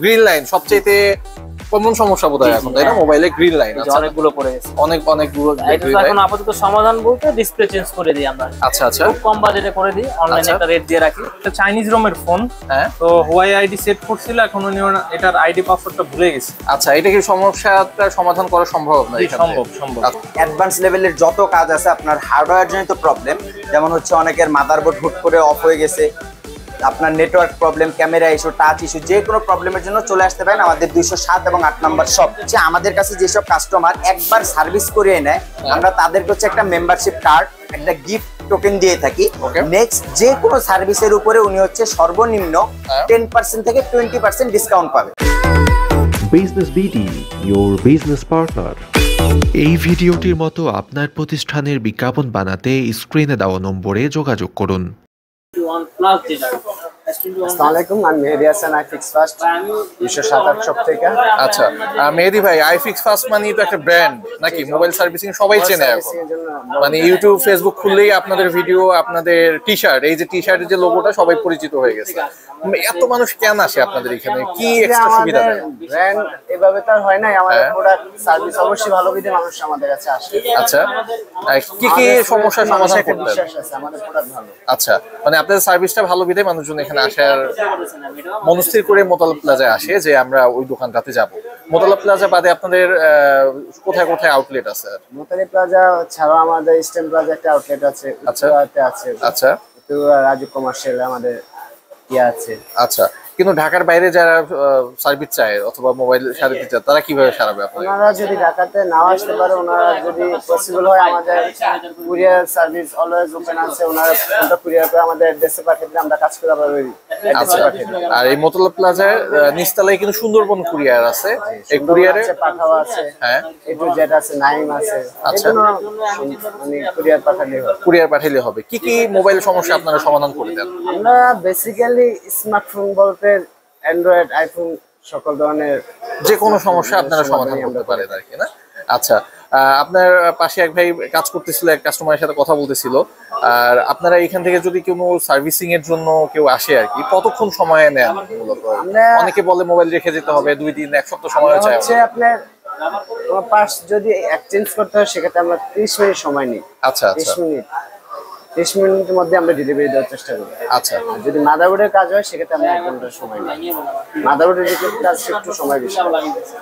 Green line সবচেয়ে common সমস্যা বোধহয় এখন, তাই না? মোবাইলে গ্রিন লাইন অনেকগুলো পড়ে গেছে, অনেকগুলো। এটা এখন আপাতত সমাধান বলতে ডিসপ্লে চেঞ্জ করে দিই আমরা। আচ্ছা আচ্ছা, খুব কম বাজেটে করে দিই, অনলাইনে একটা রেট দিয়ে রাখি। এটা চাইনিজ রোমের ফোন। হ্যাঁ, তো হোয়াই আইডি সেট করছিল, এখন উনি এটার আইডি পাসওয়ার্ডটা ভুলে গেছে। আচ্ছা, এটা কি সমস্যাটা সমাধান করা সম্ভব না? সম্ভব সম্ভব। অ্যাডভান্স লেভেলের যত কাজ আছে আপনার হার্ডওয়্যার জনিত প্রবলেম, যেমন হচ্ছে অনেকের মাদারবোর্ড হুট করে অফ হয়ে গেছে, আপনার network problem, camera issue, touch issue, যে কোনো প্রবলেমের জন্য চলে আসতে পারেন আমাদের 207 এবং 8 নম্বর শপ। যে আমাদের কাছে যেসব কাস্টমার একবার সার্ভিস করিয়ে নেয়, আমরা তাদেরকে হচ্ছে একটা মেম্বারশিপ কার্ড, একটা গিফট টোকেন দিয়ে থাকি। নেক্সট যে কোনো সার্ভিসের উপরে উনি হচ্ছে সর্বনিম্ন 10% থেকে 20% ডিসকাউন্ট পাবে। Business BD, your business partner। এই ভিডিওটির মতো আপনার প্রতিষ্ঠানের বিজ্ঞাপন বানাতে স্ক্রিনে দেওয়া নম্বরে যোগাযোগ করুন। আসসালামু আলাইকুম, আমি Mehedi Hasan, iFix first 207 shop থেকে। আচ্ছা, মেহেদি ভাই, আইফিক্স ফার্স্ট মানে তো একটা ব্র্যান্ড নাকি? মোবাইল সার্ভিসিং সবাই চেনে এখন, মানে ইউটিউব ফেসবুক খুললেই আপনাদের ভিডিও, আপনাদের টি শার্ট, এই যে টি শার্টের যে লোগোটা সবাই পরিচিত হয়ে গেছে। এত মানুষ কেন আসে আপনাদের এখানে? কি এক্সট্রা সুবিধা দেয়? ব্র্যান্ড এভাবে তো হয় না, আমাদের প্রোডাক্ট সার্ভিস অবশ্যই ভালো বিধে মানুষ আমাদের কাছে আসে। আচ্ছা, কি কি সমস্যার সমাধান করতে হবে? আমাদের প্রোডাক্ট ভালো। আচ্ছা, মানে আপনাদের সার্ভিসটা ভালো বিধে মানুষজন এখানে আসে আর মনস্থির করে মোতালেব প্লাজায় আসে যে আমরা ওই দোকানটাতে যাব। মোতালেব প্লাজা বাদে আপনাদের কোথায় কোথায় আউটলেট আছে? মোতালেব প্লাজা ছাড়াও আমাদের ইস্টার্ন প্লাজা একটা আউটলেট আছে, উত্তরাতে আছে। আচ্ছা, তো রাজু কমার্শিয়াল আমাদের কি আছে। আচ্ছা, কিন্তু ঢাকার বাইরে যারা সার্ভিস চায় অথবা মোবাইল সার্ভিস চায় তারা কিভাবে সারাবে আপনারা? ওনারা যদি ঢাকাতে নাও আসতে পারে, ওনারা যদি পসিবল হয়, আমাদের কুরিয়ার সার্ভিস অলওয়েজ ওপেন আছে। ওনারা ফোনটা কুরিয়ার করে আমাদের অ্যাড্রেসে পাঠিয়ে দিলে আমরা কাজ করে আবার ওই অ্যাড্রেসে পাঠিয়ে দিই। আর এই মোতালেব প্লাজার নিচতলায় কিন্তু সুন্দরবন কুরিয়ার আছে, এই কুরিয়ারে পাঠাও আছে। হ্যাঁ, একটু যেটা আছে নাইম আছে। আচ্ছা, মানে কুরিয়ার পাঠালে হবে। কুরিয়ার পাঠালে হবে। কি কি মোবাইল সমস্যা আপনারা সমাধান করে দেন? আমরা বেসিক্যালি স্মার্টফোন বলতে অ্যান্ড্রয়েড, আইফোন, সকল ধরনের যে কোনো সমস্যা আপনারা সমাধান করতে পারেন আর কি, না? আচ্ছা, আপনার পাশে এক ভাই কাজ করতেছিল, এক কাস্টমারের সাথে কথা বলতেছিল। আর আপনারা এখান থেকে যদি কোনো সার্ভিসিং এর জন্য কেউ আসে আর কি, কতক্ষণ সময় নেন মূলত? অনেকে বলে মোবাইল রেখে যেতে হবে 2 দিন, 1 সপ্তাহ সময় চাই। হচ্ছে আপনার পার্টস যদি এক্সচেঞ্জ করতে হয় সেক্ষেত্রে আমরা 30 মিনিট সময় নিই। আচ্ছা আচ্ছা, 30 মিনিটের মধ্যে আমরা ডেলিভারি দেওয়ার চেষ্টা করি। আচ্ছা, যদি মাদারবোর্ডের কাজ হয় সেক্ষেত্রে আমরা 1 ঘন্টা সময় নিই। মাদারবোর্ডের কাজ একটু সময় বেশি।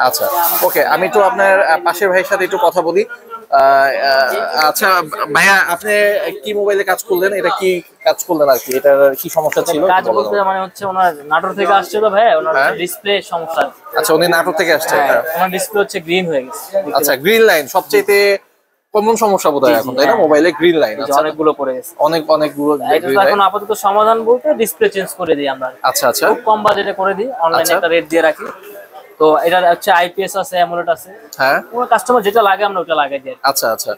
আচ্ছা, ওকে, আমি তো আপনার পাশের ভাইয়ের সাথে একটু কথা বলি। আচ্ছা ভাইয়া, আপনি কি মোবাইলে কাজ করলেন? এটা কি কাজ করলেন আর কি? এটার কি সমস্যা ছিল? কাজ বলতে মানে হচ্ছে ওনার নাটোর থেকে আসছে তো ভাই, ওনার ডিসপ্লে সমস্যা। আচ্ছা, উনি নাটোর থেকে আসছে। ওনার ডিসপ্লে হচ্ছে গ্রিন হয়ে গেছে। আচ্ছা, গ্রিন লাইন সবচেয়ে কমন সমস্যা বোধহয় এখন, তাই না? মোবাইলে গ্রিন লাইন অনেকগুলো পড়ে গেছে, অনেকগুলো। এটা এখন আপাতত সমাধান বলতে ডিসপ্লে চেঞ্জ করে দিই আমরা। আচ্ছা আচ্ছা, খুব কম বাজেটে করে দিই, অনলাইনে একটা রেট দিয়ে রাখি। তো এটা হচ্ছে আইপিএস আছে, অ্যামোলেড আছে। হ্যাঁ, কোন কাস্টমার যেটা লাগে আমরা ওটা লাগাই দিই। আচ্ছা আচ্ছা,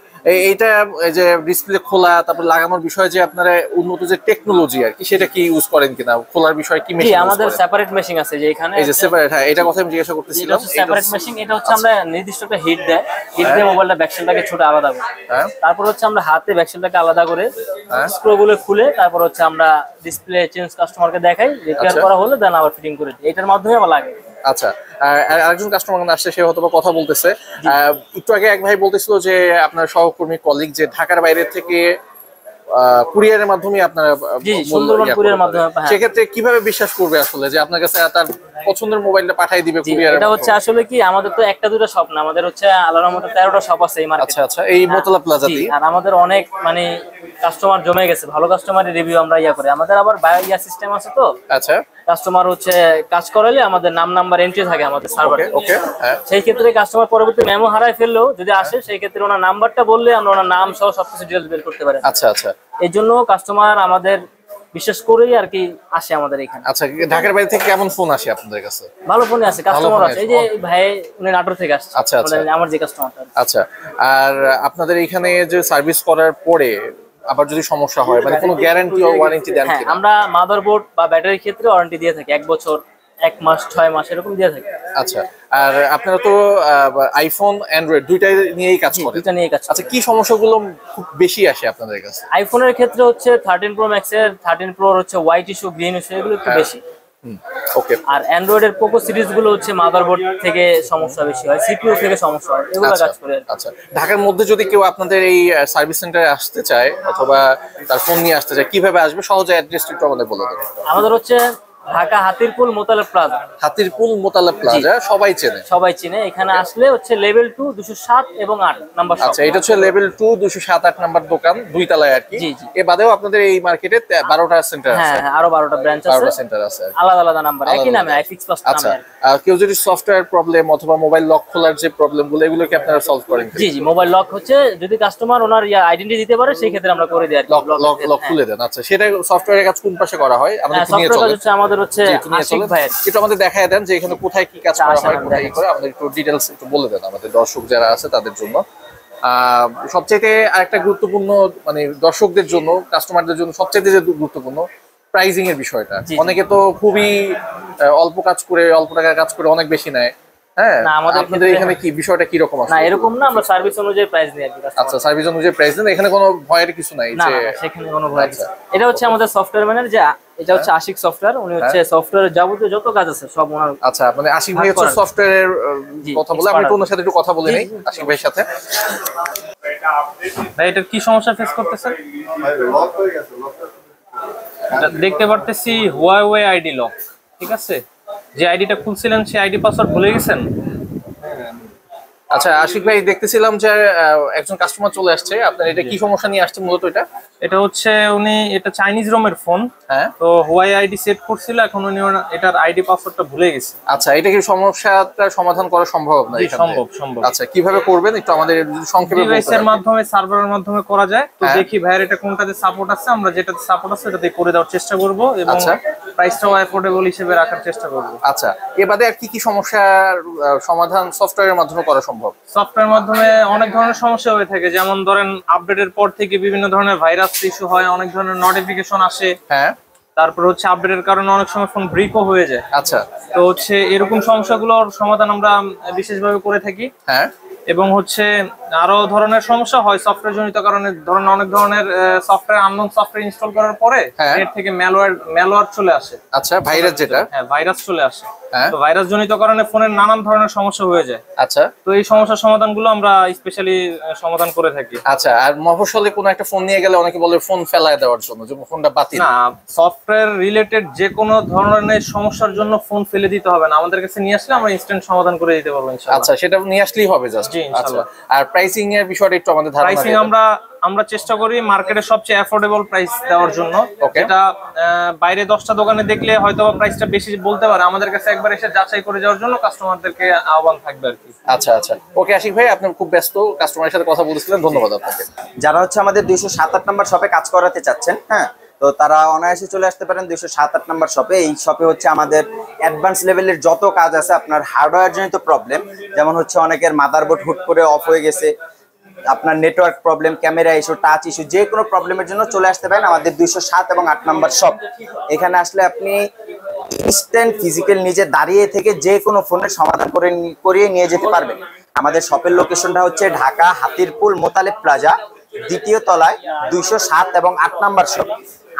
এইটা এই যে ডিসপ্লে খোলা তারপর লাগানোর বিষয় যে আপনারা উন্নত যে টেকনোলজি আর কি, সেটা কি ইউজ করেন কিনা? খোলার বিষয় কি মেশিন? আমাদের সেপারেট মেশিন আছে, যে এখানে এই যে সেপারেট। হ্যাঁ, এটা কথা আমি জিজ্ঞাসা করতেছিলাম। সেপারেট মেশিন, এটা হচ্ছে আমরা নির্দিষ্ট একটা হিট দেয়, হিট দিয়ে মোবাইলটা ব্যাকসেলটাকে ছোট আলাদা করে। তারপর হচ্ছে আমরা হাতে ব্যাকসেলটাকে আলাদা করে স্ক্রুগুলো খুলে তারপর হচ্ছে আমরা ডিসপ্লে চেঞ্জ কাস্টমারকে দেখাই, রিপেয়ার করা হলে দেন আবার ফিটিং করে দিই। এটার মাধ্যমে আবার লাগে। আচ্ছা, আরেকজন কাস্টমার আসছে, সে হয়তো কথা বলতেছে। একটু আগে এক ভাই বলতেছিল যে আপনার সহকর্মী কলিগ যে ঢাকার বাইরে থেকে কুরিয়ারের মাধ্যমে আপনারা সুন্দরবন কুরিয়ারের মাধ্যমে। সেক্ষেত্রে কিভাবে বিশ্বাস করবে আসলে যে আপনার কাছে তার পছন্দের মোবাইলটা পাঠিয়ে দিবে কুরিয়ারে? এটা হচ্ছে আসলে কি, আমাদের তো একটা দুটো শপ না, আমাদের হচ্ছে আল্লাহর রহমতে 13টা শপ আছে এই মার্কেটে। আচ্ছা আচ্ছা, এই মোতালেব প্লাজাতেই। আর আমাদের অনেক মানে কাস্টমার জমে গেছে, ভালো কাস্টমারের রিভিউ আমরা করি। আমাদের আবার বায়ো সিস্টেম আছে তো। আচ্ছা, কাস্টমার হচ্ছে কাজ করালে আমাদের নাম নাম্বার এন্ট্রি থাকে আমাদের সার্ভারে। ওকে, সেই ক্ষেত্রে কাস্টমার পরবর্তী মেমো হারায় ফেললেও যদি আসে, সেই ক্ষেত্রে ওনার নাম্বারটা বললে আমরা ওনার নাম সহ সবকিছু ডিটেইলস বের করতে পারি। আচ্ছা আচ্ছা, এই জন্য কাস্টমার আমাদের বিশেষ করেই আর কি আসে আমাদের এখানে। আচ্ছা, ঢাকার বাইরে থেকে কেমন ফোন আসে আপনাদের কাছে? ভালো ফোন আছে, কাস্টমার আছে। এই যে ভাই উনি নাটোর থেকে আসছে। আচ্ছা আচ্ছা, আমার যে কাস্টমারটা। আচ্ছা, আর আপনাদের এখানে যে সার্ভিস করার পরে আবার যদি সমস্যা হয়, মানে কোনো গ্যারান্টি ও ওয়ারেন্টি দেন কি? আমরা মাদারবোর্ড বা ব্যাটারির ক্ষেত্রে ওয়ারেন্টি দিয়ে থাকি, 1 বছর, 1 মাস, 6 মাস এরকম দিয়ে থাকি। আচ্ছা, আর আপনারা তো আইফোন অ্যান্ড্রয়েড দুইটাই নিয়েই কাজ করেন? দুইটা নিয়েই কাজ। আচ্ছা, কি সমস্যাগুলো খুব বেশি আসে আপনাদের কাছে? আইফোনের ক্ষেত্রে হচ্ছে 13 প্রো ম্যাক্স এর 13 প্রোর হচ্ছে হোয়াইট ইস্যু, গ্রিন ইস্যু, এগুলো একটু বেশি। ওকে। আর অ্যান্ড্রয়েডের পোকো সিরিজ গুলো হচ্ছে মাদারবোর্ড থেকে সমস্যা বেশি হয়, সিপিইউ থেকে সমস্যা হয়, এগুলো কাজ করে। আচ্ছা, ঢাকার মধ্যে যদি কেউ আপনাদের এই সার্ভিস সেন্টারে আসতে চায় অথবা তার ফোন নিয়ে আসতে চায়, কিভাবে আসবে? সহজে অ্যাড্রেস একটু আমাদের বলে দেবেন। আমাদের হচ্ছে ঢাকা হাতিরপুল মোতালেব প্লাজা। হাতিরপুল মোতালেব প্লাজা সবাই চেনে। সবাই চিনে। এখানে আসলে হচ্ছে লেভেল 2 207 এবং 8 নাম্বার শপ। আচ্ছা, এটা হচ্ছে লেভেল 2 207 8 নাম্বার দোকান, 2 তলায় আর কি। জি, জি। এ বাদেও আপনাদের এই মার্কেটে 12টা সেন্টার আছে। হ্যাঁ, আরো 12টা ব্রাঞ্চ আছে, 12টা সেন্টার আছে। আলাদা আলাদা নাম্বার, একই নামে, আইফিক্স প্লাস আচ্ছা, নামে। কেউ যদি সফটওয়্যার প্রবলেম অথবা মোবাইল লক খোলার যে প্রবলেম গুলো, এগুলো কি আপনারা সলভ করেন? জি জি, মোবাইল লক হচ্ছে যদি কাস্টমার ওনার আইডেন্টি দিতে পারে সেই ক্ষেত্রে আমরা করে দিই আর কি। লক খুলে দেন। আচ্ছা, সেটা সফটওয়্যারের কাজ কোন পাশে করা হয়? আমাদের নিয়ে সফটওয়্যার চলেন। হচ্ছে আমাদের হচ্ছে আশিক ভাইয়ের। একটু আমাদের দেখায় দেন যে এখানে কোথায় কি কাজ করা হয়, কোথায় কি করে, আমাদের একটু ডিটেইলস একটু বলে দেন আমাদের দর্শক যারা আছে তাদের জন্য। সবচেয়ে আরেকটা গুরুত্বপূর্ণ, মানে দর্শকদের জন্য, কাস্টমারদের জন্য সবচেয়ে যে গুরুত্বপূর্ণ প্রাইসিং এর বিষয়টা। অনেকে তো খুবই অল্প কাজ করে, অল্প টাকার কাজ করে অনেক বেশি নেয়। হ্যাঁ, না, আপনাদের এখানে কি বিষয়টা কি রকম আছে? না, এরকম না, আমরা সার্ভিস অনুযায়ী প্রাইস দিই আর কি। আচ্ছা, সার্ভিস অনুযায়ী প্রাইস দেন, এখানে কোনো ভয়ের কিছু নাই না যে? না, সেখানে কোনো ভয় নেই। এটা হচ্ছে আমাদের সফটওয়্যার ম্যানের, যে এটা হচ্ছে আশিক সফটওয়্যার, উনি হচ্ছে সফটওয়্যারের যাবতীয় যত কাজ আছে সব ওনার। আচ্ছা, মানে আশিক ভাই হচ্ছে সফটওয়্যারের কথা বলে, আমি একটু ওনার সাথে একটু কথা বলে নেই আশিক ভাইয়ের সাথে। ভাই এটার কি সমস্যা ফেস করতেছেন? এটা দেখতে পারতেছি হুয়াওয়ে আইডি লক, ঠিক আছে? যে আইডিটা খুলছিলেন সেই আইডি পাসওয়ার্ড ভুলে গেছেন। আচ্ছা আশিক ভাই, দেখতেছিলাম যে একজন কাস্টমার চলে আসছে, আপনার এটা কি সমস্যা নিয়ে আসছে মূলত? এটা হচ্ছে এটা চাইনিজ রোমের ফোন। হ্যাঁ, তো হুয়াই আইডি সেট করছিল, এখন উনি এটার আইডি পাসওয়ার্ডটা ভুলে গেছে। আচ্ছা, এটা কি সমস্যাটা সমাধান করা সম্ভব না? সম্ভব। আচ্ছা, কিভাবে করবেন একটু আমাদের সংক্ষেপে বলতে ডিভাইসের মাধ্যমে, সার্ভারের মাধ্যমে করা যায়। তো হ্যাঁ। দেখি ভাইয়ের এটা কোনটাতে সাপোর্ট আছে, আমরা যেটাতে সাপোর্ট আছে সেটাতে করে দেওয়ার চেষ্টা করব এবং আচ্ছা। প্রাইসটাও অ্যাফোর্ডেবল হিসেবে রাখার চেষ্টা করব। আচ্ছা, এ বাদে আর কি কি সমস্যার সমাধান সফটওয়্যারের মাধ্যমে করা সম্ভব? সফটওয়্যার মাধ্যমে অনেক ধরনের সমস্যা হয়ে থাকে, যেমন ধরেন আপডেটের পর থেকে বিভিন্ন ধরনের ভাইরাস ইস্যু হয়, অনেক ধরনের নোটিফিকেশন আসে। হ্যাঁ, তারপর হচ্ছে আপডেটের কারণে অনেক সময় ফোন ব্রেকও হয়ে যায়। আচ্ছা, তো হচ্ছে এরকম সমস্যাগুলোর সমাধান আমরা বিশেষভাবে করে থাকি। হ্যাঁ, এবং হচ্ছে আরো ধরনের সমস্যা হয় সফটওয়্যার জনিত কারণে। ধরেন অনেক ধরনের সফটওয়্যার, আননোন সফটওয়্যার ইনস্টল করার পরে হ্যাঁ। এর থেকে ম্যালওয়্যার চলে আসে। আচ্ছা, ভাইরাস যেটা, হ্যাঁ, ভাইরাস চলে আসে। হ্যাঁ। তো ভাইরাস জনিত কারণে ফোনের নানান ধরনের সমস্যা হয়ে যায়। আচ্ছা, তো এই সমস্যার সমাধানগুলো আমরা স্পেশালি সমাধান করে থাকি। আচ্ছা, আর মফস্বলে কোনো একটা ফোন নিয়ে গেলে অনেকে বলে ফোন ফেলায় দেওয়ার জন্য, যে ফোনটা বাতিল। না, সফটওয়্যার রিলেটেড যে কোনো ধরনের সমস্যার জন্য ফোন ফেলে দিতে হবে না, আমাদের কাছে নিয়ে আসলে আমরা ইনস্ট্যান্ট সমাধান করে দিতে পারবো ইনশাআল্লাহ। আচ্ছা, সেটা নিয়ে আসলেই হবে জাস্ট। জি, আচ্ছা, ইনশাআল্লাহ। আর প্রাইসিং এর বিষয়টা একটু আমাদের ধারণা প্রাইসিং দিন। আমরা চেষ্টা করি মার্কেটে সবচেয়ে অ্যাফোর্ডেবল প্রাইস দেওয়ার জন্য। Okay. এটা বাইরে 10টা দোকানে দেখলে হয়তো প্রাইসটা বেশি বলতে পারে, আমাদের কাছে একবার এসে যাচাই করে যাওয়ার জন্য কাস্টমারদেরকে আহ্বান থাকবে আর কি। আচ্ছা, আচ্ছা, ওকে আশিক ভাই, আপনি খুব ব্যস্ত, কাস্টমারের সাথে কথা বলছিলেন, ধন্যবাদ আপনাকে। যারা হচ্ছে আমাদের 207-8 নাম্বার শপে কাজ করাতে চাচ্ছেন, হ্যাঁ, তো তারা অনায়াসে চলে আসতে পারেন 207-8 নাম্বার শপে। এই শপে হচ্ছে আমাদের অ্যাডভান্স লেভেলের যত কাজ আছে, আপনার হার্ডওয়্যার জনিত প্রবলেম, যেমন হচ্ছে অনেকের মাদারবোর্ড হুট করে অফ হয়ে গেছে, আপনার network problem, camera issue, touch issue, যে কোনো প্রবলেমের জন্য চলে আসতে পারেন আমাদের 207 এবং 8 নাম্বার শপ। এখানে আসলে আপনি ইনস্ট্যান্ট ফিজিক্যাল নিজে দাঁড়িয়ে থেকে যে কোনো ফোনের সমাধান করিয়ে নিয়ে যেতে পারবেন। আমাদের শপের লোকেশনটা হচ্ছে ঢাকা হাতিরপুল মোতালেব প্লাজা, 2য় তলায়, 207 এবং 8 নাম্বার শপ।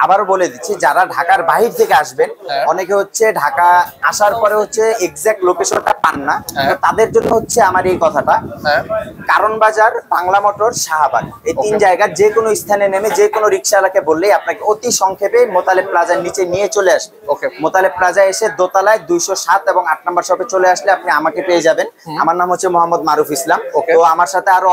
আবারও বলে দিচ্ছি, যারা ঢাকার বাহির থেকে আসবেন, অনেকে হচ্ছে ঢাকা আসার পরে হচ্ছে এক্সাক্ট লোকেশনটা পান না, তো তাদের জন্য হচ্ছে আমার এই কথাটা, কারণ বাজার, বাংলা মোটর, শাহবাগ, এই 3 জায়গার যে কোনো স্থানে নেমে যে কোনো রিক্সাওয়ালাকে বললেই আপনাকে অতি সংক্ষেপে মোতালেব প্লাজার নিচে নিয়ে চলে আসবে। ওকে, মোতালেব প্লাজা এসে দোতলায় 207 এবং 8 নাম্বার শপে চলে আসলে আপনি আমাকে পেয়ে যাবেন। আমার নাম হচ্ছে মোহাম্মদ মারুফ ইসলাম। তো আমার সাথে আরো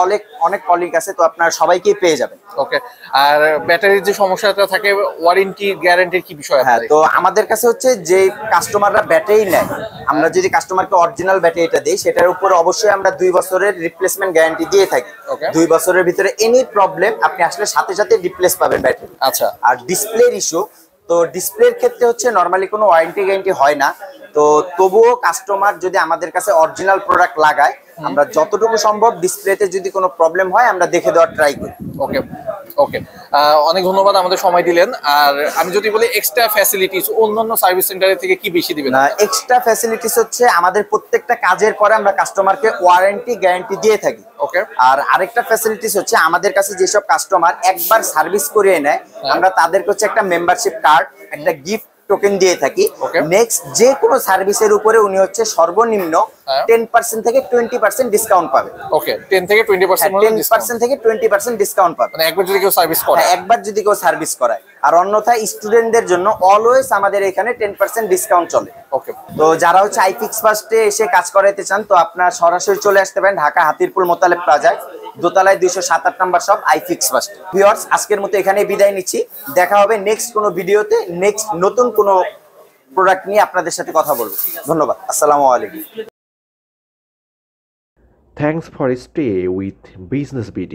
অনেক কলিগ আছে, তো আপনারা সবাইকেই পেয়ে যাবেন। ওকে, আর ব্যাটারির যে সমস্যাটা থাকে, ওয়ারেন্টি গ্যারান্টির কি বিষয়? হ্যাঁ, তো আমাদের কাছে হচ্ছে যে কাস্টমাররা ব্যাটারি নেয়, আমরা যদি কাস্টমারকে অরিজিনাল ব্যাটারিটা দিই, সেটার উপর অবশ্যই আমরা 2 বছরের রিপ্লেসমেন্ট গ্যারান্টি দিয়ে থাকি। 2 বছরের ভিতরে এনি প্রবলেম আপনি আসলে সাথে সাথে রিপ্লেস পাবেন ব্যাটারি। আচ্ছা, আর ডিসপ্লের ইস্যু, তো ডিসপ্লের ক্ষেত্রে হচ্ছে নরমালি কোনো ওয়ারেন্টি গ্যারান্টি হয় না, তো তবুও কাস্টমার যদি আমাদের কাছে অরিজিনাল প্রোডাক্ট লাগায়, আমরা যতটুকু সম্ভব ডিসপ্লেতে যদি কোনো প্রবলেম হয় আমরা দেখে দেওয়ার ট্রাই করি। ওকে, ওকে, অনেক ধন্যবাদ আমাদের সময় দিলেন। আর আমি যদি বলি এক্সট্রা ফ্যাসিলিটিস অন্যান্য সার্ভিস সেন্টারের থেকে কি বেশি দিবেন? না, এক্সট্রা ফ্যাসিলিটিস হচ্ছে আমাদের প্রত্যেকটা কাজের পরে আমরা কাস্টমারকে ওয়ারেন্টি গ্যারান্টি দিয়ে থাকি। ওকে, আর আরেকটা ফ্যাসিলিটিস হচ্ছে আমাদের কাছে যেসব কাস্টমার একবার সার্ভিস করিয়ে নেয়, আমরা তাদেরকে হচ্ছে একটা মেম্বারশিপ কার্ড, একটা গিফট টোকেন দিয়ে থাকি। Okay. নেক্সট যে কোনো সার্ভিসের উপরে উনি হচ্ছে সর্বনিম্ন হ্যাঁ। 10% থেকে 20% ডিসকাউন্ট পাবে। ওকে 10 থেকে 20% হলো ডিসকাউন্ট 10% থেকে 20% ডিসকাউন্ট পাবে। মানে একবার যদি কেউ সার্ভিস করে হ্যাঁ, একবার যদি কেউ সার্ভিস করায়। আর অন্যথায় স্টুডেন্টদের জন্য অলওয়েজ আমাদের এখানে 10% ডিসকাউন্ট চলে। ওকে তো যারা হচ্ছে আইফিক্স ফার্স্টে এসে কাজ করাইতে চান তো আপনার সরাসরি চলে আসতে পারেন ঢাকা হাতিরপুল মোতালেব প্লাজায়, দোতলায় 207 নম্বর শপ আইফিক্স ফার্স্ট। ভিউয়ার্স, আজকের মতো এখানেই বিদায় নিচ্ছি। দেখা হবে নেক্সট কোনো ভিডিওতে, নেক্সট নতুন কোনো প্রোডাক্ট নিয়ে আপনাদের সাথে কথা বলবো। ধন্যবাদ, আসসালামু আলাইকুম। Thanks for stay with Business BD.